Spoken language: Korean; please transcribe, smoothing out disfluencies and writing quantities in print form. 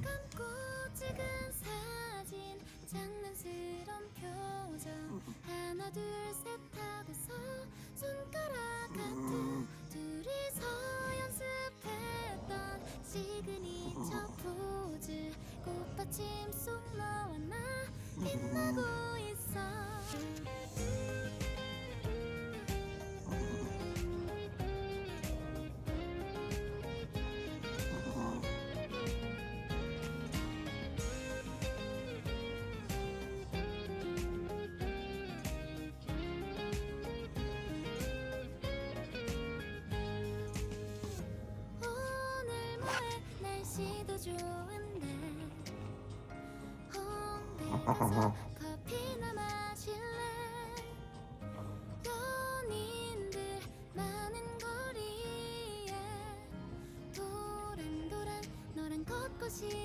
감고 찍은 사진 장난스런 표정 하나 둘 셋 하고서 손가락 같은 둘이서 연습했던 시그니처 포즈 꽃받침 속 너와 나 빛나고 있어 오늘 뭐해 날씨도 좋은데 홍대 가서 커피나 마실래 연인들 많은 거리에 도란도란 너랑 걷고 싶어